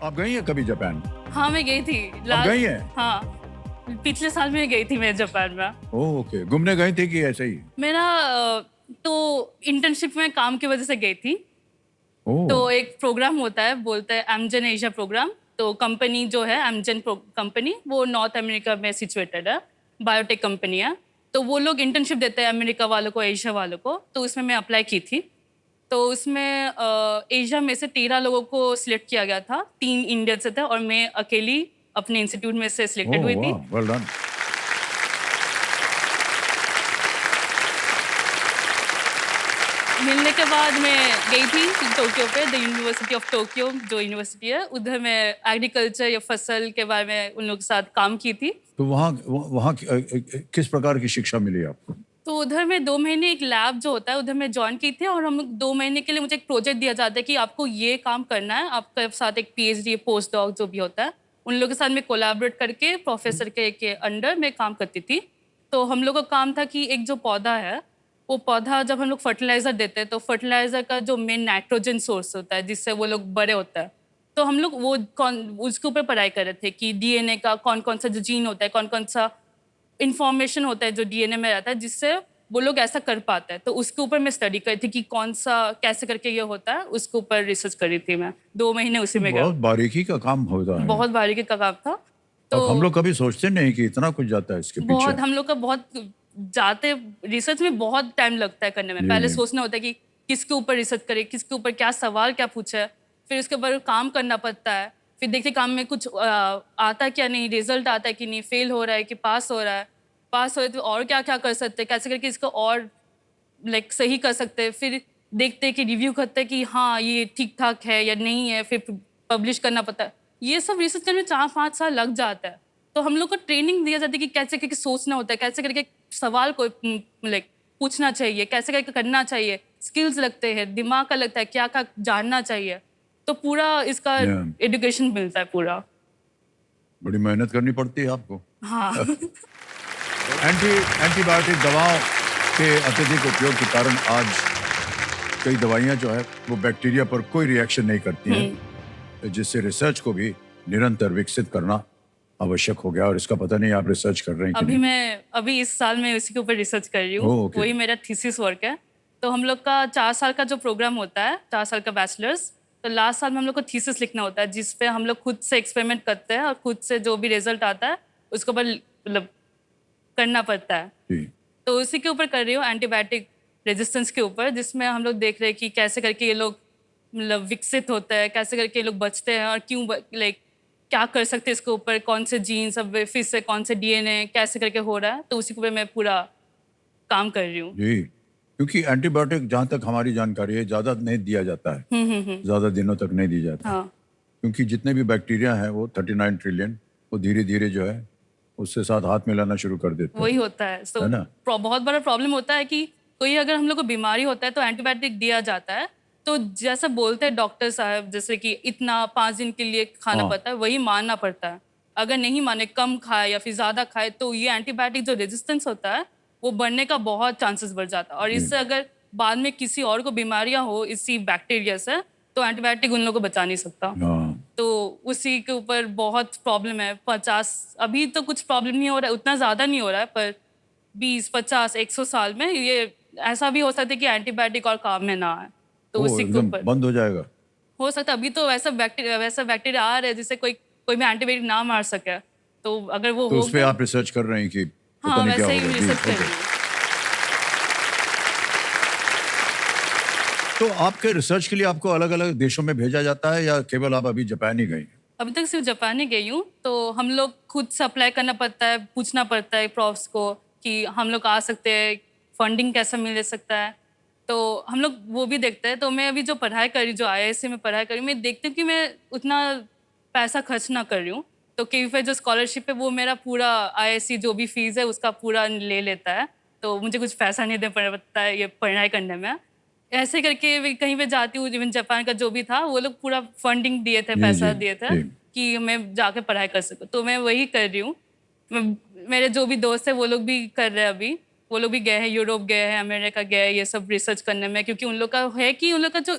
आप गई हैं कभी जापान? हाँ, मैं गई थी। आप गई हैं? हाँ, पिछले साल में गई थी मैं जापान में। ओह, ओके। घूमने गई थी कि ऐसे ही? मेरा तो इंटर्नशिप में काम की वजह से गई थी। ओह, तो एक प्रोग्राम होता है, बोलते हैं एमजेन एशिया प्रोग्राम। तो कंपनी जो है एमजेन कंपनी, वो नॉर्थ अमेरिका में सिचुएटेड है, बायोटेक कंपनी है। तो वो लोग इंटर्नशिप देते हैं अमेरिका वालों को, एशिया वालों को। तो उसमें मैं अप्लाई की थी। तो उसमें एशिया में से 13 लोगों को सिलेक्ट किया गया था, 3 इंडियन से थे और मैं अकेली अपने इंस्टीट्यूट में से सिलेक्टेड ओह, हुई थी। वाह, वेल डन। मिलने के बाद मैं गई थी टोक्यो पे, द यूनिवर्सिटी ऑफ टोक्यो जो यूनिवर्सिटी है, उधर मैं एग्रीकल्चर या फसल के बारे में उन लोगों के साथ काम की थी। तो वहाँ वहाँ किस प्रकार की शिक्षा मिली आपको? तो उधर मैं 2 महीने एक लैब जो होता है उधर मैं जॉइन की थी और हम लोग 2 महीने के लिए मुझे एक प्रोजेक्ट दिया जाता है कि आपको ये काम करना है। आपके साथ एक पीएचडी, पोस्ट डॉक जो भी होता है, उन लोगों के साथ मैं कोलैबोरेट करके प्रोफेसर के अंडर मैं काम करती थी। तो हम लोग का काम था कि एक जो पौधा है, वो पौधा जब हम लोग फर्टिलाइज़र देते हैं, तो फर्टिलाइज़र का जो मेन नाइट्रोजन सोर्स होता है, जिससे वो लोग बड़े होता है। तो हम लोग वो उसके ऊपर पढ़ाई कर रहे थे कि डीएनए का कौन-कौन सा जो जीन होता है, कौन-कौन सा इन्फॉर्मेशन होता है जो डीएनए में रहता है, जिससे वो लोग ऐसा कर पाते हैं। तो उसके ऊपर मैं स्टडी करी थी कि कौन सा कैसे करके ये होता है, उसके ऊपर रिसर्च करी थी मैं। 2 महीने उसी में गया। बहुत बारीकी का काम होता है। बहुत बारीकी का काम था। अब हम तो लोग कभी सोचते नहीं कि इतना कुछ जाता है इसके पीछे। बहुत हम लोग का बहुत जाते रिसर्च में बहुत टाइम लगता है करने में। जी, पहले जी। सोचना होता है कि किसके ऊपर रिसर्च करें, किसके ऊपर क्या सवाल क्या पूछा है, फिर उसके ऊपर काम करना पड़ता है। फिर देखते काम में कुछ आता है क्या नहीं, रिजल्ट आता है कि नहीं, फेल हो रहा है कि पास हो रहा है। पास हो रहा है तो और क्या-क्या कर सकते हैं, कैसे करके इसको और लाइक सही कर सकते हैं। फिर देखते हैं कि रिव्यू करते हैं कि हाँ, ये ठीक-ठाक है या नहीं है, फिर पब्लिश करना पड़ता है। ये सब रिसर्च करने में 4-5 साल लग जाता है। तो हम लोग को ट्रेनिंग दिया जाती है कि कैसे करके सोचना होता है, कैसे करके सवाल को लाइक पूछना चाहिए, कैसे करके करना चाहिए। स्किल्स लगते हैं, दिमाग का लगता है, क्या-क्या जानना चाहिए। तो पूरा इसका या, एजुकेशन मिलता है पूरा। बड़ी मेहनत करनी पड़ती है आपको। हाँ। एंटीबायोटिक दवाओं के अत्यधिक उपयोग के कारण आज कई दवाइयाँ जो है वो बैक्टीरिया पर कोई रिएक्शन नहीं करती हैं, जिससे रिसर्च को भी निरंतर विकसित करना आवश्यक हो गया। और इसका पता नहीं आप रिसर्च कर रहे हैं कि नहीं। अभी इस साल मैं उसी के ऊपर रिसर्च कर रही हूँ। ओह, ओके। वही मेरा थीसिस वर्क है। तो हम लोग का 4 साल का जो प्रोग्राम होता है, 4 साल का बैचलर्स, तो लास्ट साल में हम लोग को थीसिस लिखना होता है, जिस पे हम लोग खुद से एक्सपेरिमेंट करते हैं और खुद से जो भी रिजल्ट आता है, उसके ऊपर मतलब करना पड़ता है। जी। तो उसी के ऊपर कर रही हूँ, एंटीबायोटिक रेजिस्टेंस के ऊपर, जिसमें हम लोग देख रहे हैं कि कैसे करके ये लोग मतलब विकसित होते हैं, कैसे करके ये लोग बचते हैं और क्यों लाइक क्या कर सकते हैं इसके ऊपर, कौन से जीन सब फिर से कौन से डीएनए कैसे करके हो रहा है। तो उसी के ऊपर मैं पूरा काम कर रही हूँ। जी, क्योंकि एंटीबायोटिक जहाँ तक हमारी जानकारी है ज़्यादा नहीं दिया जाता है, ज़्यादा दिनों तक नहीं दी जाता है। हाँ, क्योंकि जितने भी बैक्टीरिया हैं वो 39 ट्रिलियन, वो धीरे धीरे जो है उससे साथ हाथ मिलाना शुरू कर देते वही हैं, होता है। है ना? बहुत बड़ा प्रॉब्लम होता है कि कोई अगर हम लोग को बीमारी होता है तो एंटीबायोटिक दिया जाता है। तो जैसा बोलते हैं डॉक्टर साहब, जैसे कि इतना 5 दिन के लिए खाना हाँ। पड़ता है, वही मानना पड़ता है। अगर नहीं माने, कम खाए या फिर ज़्यादा खाए, तो ये एंटीबायोटिक जो रेजिस्टेंस होता है, वो बढ़ने का बहुत चांसेस बढ़ जाता है। और जी। इससे अगर बाद में किसी और को बीमारियाँ हो इसी बैक्टीरिया से, तो एंटीबायोटिक उन लोगों को बचा नहीं सकता। हाँ। तो उसी के ऊपर बहुत प्रॉब्लम है। 50 अभी तो कुछ प्रॉब्लम नहीं हो रहा है, उतना ज़्यादा नहीं हो रहा है, पर 20, 50, 100 साल में ये ऐसा भी हो सकता है कि एंटीबायोटिक और काम में ना आए। तो वो उसी के एकदम ऊपर बंद हो जाएगा। हो सकता है। अभी तो वैसा बैक्टीरिया आ रहा है जिससे कोई कोई भी एंटीबायोटिक ना मार सके। तो अगर वो तो हो उस पे गया, आप रिसर्च कर रहे हैं कि पता हाँ, नहीं क्या वैसे होगा। ही जी, रिसर्च कर ओके। रही हूँ। तो आपके रिसर्च के लिए आपको अलग अलग देशों में भेजा जाता है या केवल आप अभी जापान ही गई हैं? अभी तक सिर्फ जापान ही गई हूँ। तो हम लोग खुद से अप्लाई करना पड़ता है, पूछना पड़ता है प्रॉफ्स को कि हम लोग आ सकते हैं, फंडिंग कैसा मिल सकता है। तो हम लोग वो भी देखते हैं। तो मैं अभी जो पढ़ाई कर रही हूँ, जो आईआईएससी में पढ़ाई कर रही हूँ, मैं देखती हूँ कि मैं उतना पैसा खर्च ना कर रही हूँ। तो केवीफाई जो स्कॉलरशिप है, वो मेरा पूरा आईआईएससी जो भी फीस है उसका पूरा ले लेता है। तो मुझे कुछ पैसा नहीं देना पड़ता है ये पढ़ाई करने में। ऐसे करके भी कहीं पे जाती हूँ, इवन जापान का जो भी था, वो लोग पूरा फंडिंग दिए थे, जी, पैसा जी, दिए थे जी। कि मैं जाके पढ़ाई कर सकूँ। तो मैं वही कर रही हूँ। मेरे जो भी दोस्त हैं, वो लोग भी कर रहे हैं अभी। वो लोग भी गए हैं, यूरोप गए हैं, अमेरिका गए हैं, ये सब रिसर्च करने में, क्योंकि उन लोग का है कि उन लोग का जो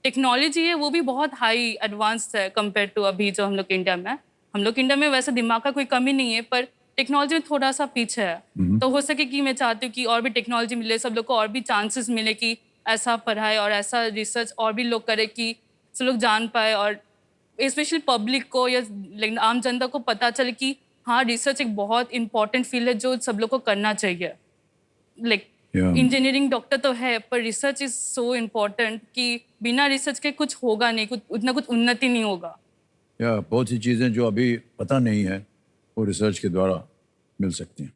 टेक्नोलॉजी है वो भी बहुत हाई एडवांस्ड है कंपेयर टू अभी जो हम लोग इंडिया में है। हम लोग इंडिया में वैसे दिमाग का कोई कमी नहीं है, पर टेक्नोलॉजी में थोड़ा सा पीछे है। तो हो सके कि मैं चाहती हूँ कि और भी टेक्नोलॉजी मिले, सब लोग को और भी चांसेस मिले कि ऐसा पढ़ाई और ऐसा रिसर्च और भी लोग करे कि सब लोग जान पाए, और स्पेशली पब्लिक को या लेकिन आम जनता को पता चले कि हाँ, रिसर्च एक बहुत इंपॉर्टेंट फील्ड है जो सब लोग को करना चाहिए। Like Yeah. इंजीनियरिंग डॉक्टर तो है, पर रिसर्च इज सो इम्पोर्टेंट कि बिना रिसर्च के कुछ होगा नहीं, कुछ उतना कुछ उन्नति नहीं होगा। या बहुत सी चीज़ें जो अभी पता नहीं है वो रिसर्च के द्वारा मिल सकती हैं।